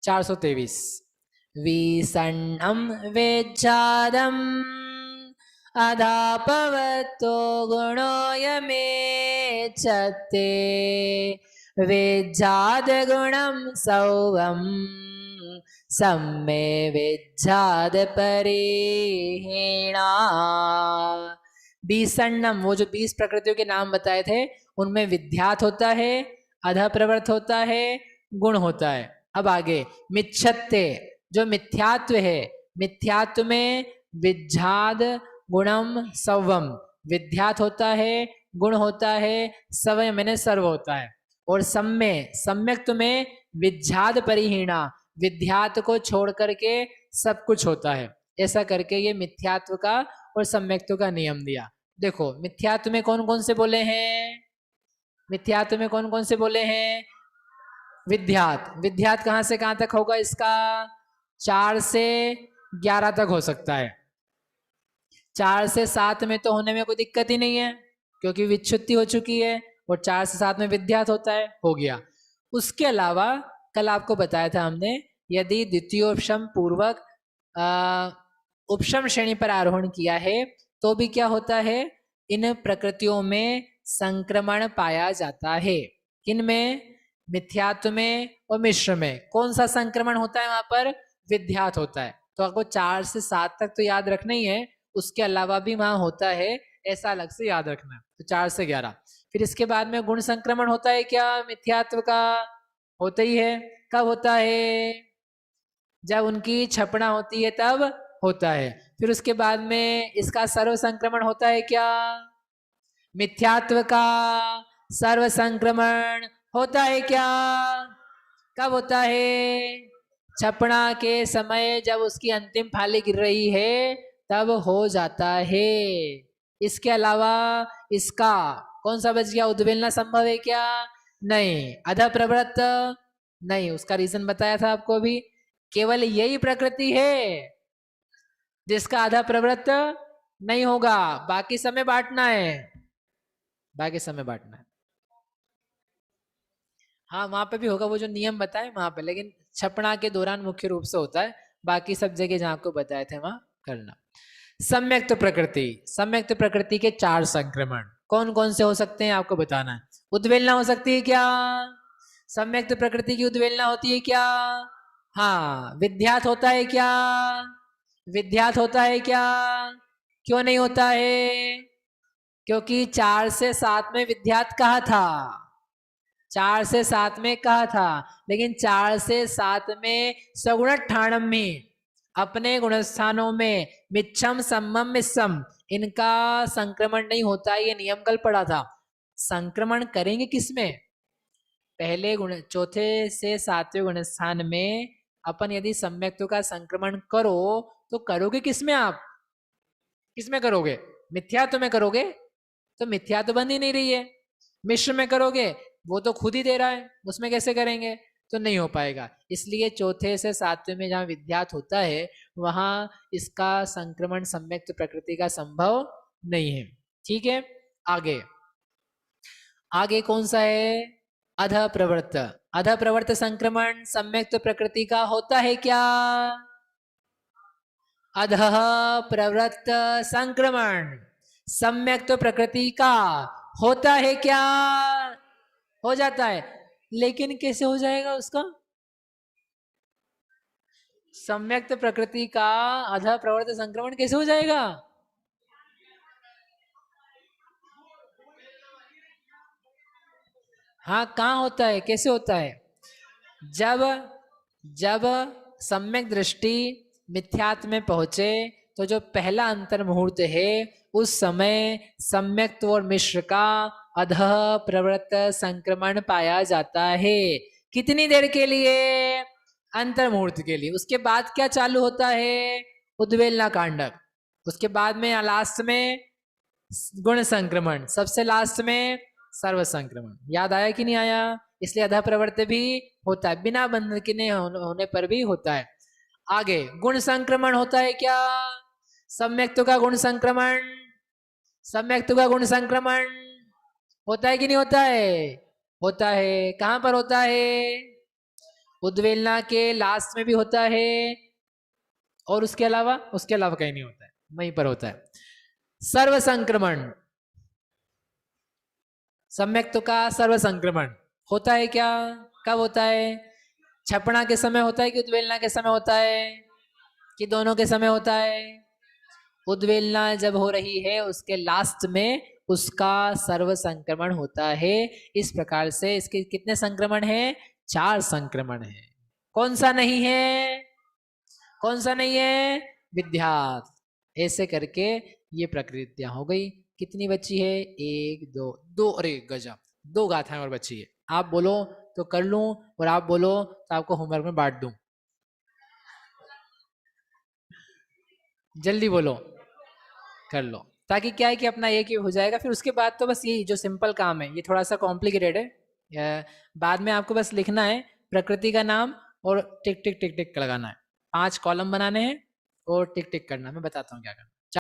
423 विसन्नं वेज्जादम् अधापवतो गुणोऽयमेच्छते वेज्जाद गुणं सौवं सम्मे वेज्जाद परिहीणा। 20 सन्नम, वो जो 20 प्रकृतियों के नाम बताए थे उनमें विध्यात होता है, अधा प्रवृत्त होता है, गुण होता है। अब आगे मिच्छत्ते, जो मिथ्यात्व है, मिथ्यात्व में विज्झाद गुणम सवम, विध्यात होता है, गुण होता है, सवय मैंने सर्व होता है। और सम्य, सम्यक्त में विज्झाद परिहीणा, विध्यात को छोड़ करके सब कुछ होता है। ऐसा करके ये मिथ्यात्व का और सम्यक्त्व का नियम दिया। देखो मिथ्यात्व में कौन कौन से बोले हैं, मिथ्यात्व में कौन कौन से बोले हैं? विध्यात, विध्यात कहां से कहां तक होगा इसका? 4 से 11 तक हो सकता है। 4 से 7 में तो होने में कोई दिक्कत ही नहीं है क्योंकि विच्छुत्ति हो चुकी है, और 4 से 7 में विध्यात होता है, हो गया। उसके अलावा कल आपको बताया था हमने, यदि द्वितीयोपशम पूर्वक उपशम श्रेणी पर आरोहण किया है तो भी क्या होता है, इन प्रकृतियों में संक्रमण पाया जाता है। किन में? मिथ्यात्व में और मिश्र में। कौन सा संक्रमण होता है वहां पर? विध्यात होता है। तो आपको 4 से 7 तक तो याद रखना ही है, उसके अलावा भी वहां होता है, ऐसा अलग से याद रखना है। तो 4 से 11। फिर इसके बाद में गुण संक्रमण होता है क्या? मिथ्यात्व का होता ही है। कब होता है? जब उनकी छपना होती है तब होता है। फिर उसके बाद में इसका सर्व संक्रमण होता है क्या? मिथ्यात्व का सर्व संक्रमण होता है क्या? कब होता है? छपना के समय जब उसकी अंतिम फाली गिर रही है तब हो जाता है। इसके अलावा इसका कौन सा बच गया? उद्वेलना संभव है क्या? नहीं। अधा प्रवृत्त नहीं, उसका रीजन बताया था आपको अभी। केवल यही प्रकृति है जिसका आधा प्रवृत्त नहीं होगा, बाकी समय बांटना है, बाकी समय बांटना है। हाँ वहां पे भी होगा, वो जो नियम बताए वहां पे, लेकिन छपना के दौरान मुख्य रूप से होता है, बाकी सब जगह जहां आपको बताए थे वहां करना। सम्यक्त प्रकृति, सम्यक्त प्रकृति के 4 संक्रमण कौन कौन से हो सकते हैं आपको बताना है। उद्वेलना हो सकती है क्या? सम्यक्त प्रकृति की उद्वेलना होती है क्या? हाँ। विध्यात होता है क्या? विध्यात होता है क्या? क्यों नहीं होता है? क्योंकि 4 से 7 में विध्यात कहा था, 4 से 7 में कहा था, लेकिन 4 से 7 में सगुण ठाणम में अपने गुणस्थानों में मिच्छम सम्मम मिस्सम इनका संक्रमण नहीं होता। ये नियम कल पढ़ा था। संक्रमण करेंगे किसमें? पहले गुण, चौथे से 7वें गुणस्थान में अपन यदि सम्यक्त्व का संक्रमण करो तो करोगे किसमें? आप किसमें करोगे? मिथ्यात्व में करोगे, तो मिथ्यात्व बन ही नहीं रही है। मिश्र में करोगे, वो तो खुद ही दे रहा है, उसमें कैसे करेंगे? तो नहीं हो पाएगा। इसलिए चौथे से 7वें में जहां विध्यात होता है वहां इसका संक्रमण सम्यक्त प्रकृति का संभव नहीं है। ठीक है। आगे आगे कौन सा है? अध प्रवृत्त। अध प्रवृत्त संक्रमण सम्यक्त प्रकृति का होता है क्या? अधः प्रवृत्त संक्रमण सम्यक्त प्रकृति का होता है क्या? हो जाता है। लेकिन कैसे हो जाएगा उसका? सम्यक्त प्रकृति का अधः प्रवृत्त संक्रमण कैसे हो जाएगा? हाँ कहाँ होता है, कैसे होता है? जब जब सम्यक दृष्टि मिथ्यात्व में पहुंचे तो जो पहला अंतर मुहूर्त है उस समय सम्यक्त्व और मिश्र का अधः प्रवृत्त संक्रमण पाया जाता है। कितनी देर के लिए? अंतर मुहूर्त के लिए। उसके बाद क्या चालू होता है? उद्वेलना कांडक। उसके बाद में लास्ट में गुण संक्रमण, सबसे लास्ट में सर्व संक्रमण। याद आया कि नहीं आया? इसलिए अधा प्रवृत्ति भी होता है, बिना बंधन के होने पर भी होता है। आगे गुण संक्रमण होता है क्या? सम्यक्त्व का गुण संक्रमण, सम्यक्त्व का गुण संक्रमण होता है कि नहीं होता है? होता है। कहां पर होता है? उद्वेलना के लास्ट में भी होता है और उसके अलावा कहीं नहीं होता है, वहीं पर होता है। सर्व संक्रमण, सम्यक्त्व का सर्व संक्रमण होता है क्या, कब होता है? छपना के समय होता है कि उद्वेलना के समय होता है कि दोनों के समय होता है? उद्वेलना जब हो रही है उसके लास्ट में उसका सर्व संक्रमण होता है। इस प्रकार से इसके कितने संक्रमण हैं? 4 संक्रमण है। कौन सा नहीं है? कौन सा नहीं है? विद्यार्थ। ऐसे करके ये प्रकृतियां हो गई। कितनी बची है? 1 2 2, अरे गजब, 2 गाथाएं और बची है। आप बोलो तो कर लूं और आप बोलो तो आपको होमवर्क में बांट दूं। जल्दी बोलो, कर लो, ताकि क्या है कि अपना एक ही हो जाएगा। फिर उसके बाद तो बस यही जो सिंपल काम है, ये थोड़ा सा कॉम्प्लिकेटेड है। बाद में आपको बस लिखना है प्रकृति का नाम और टिक टिक टिक टिक लगाना है। 5 कॉलम बनाने हैं और टिक टिक करना है। मैं बताता हूँ क्या करना है।